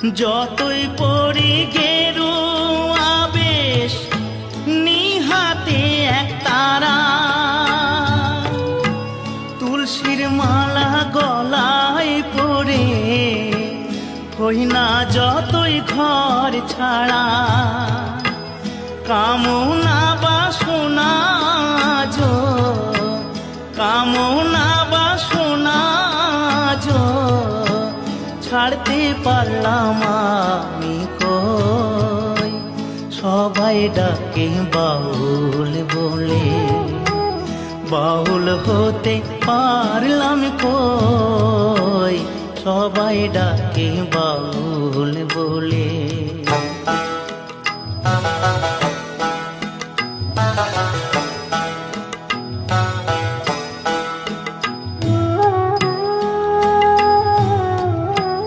যতই পড়ি গেরুয়া বেশ নিহাতে এক তারা, তুলসীর মালা গলায় পরে হই না যতই ঘর ছাড়া। কামনা বাসনা কামনা বাসনা ছাড়তে পারলাম আমি কই, সবাই ডাকে বাউল বলে, বাউল হতে পারলাম কই, সবাই ডাকে বাউল বলে।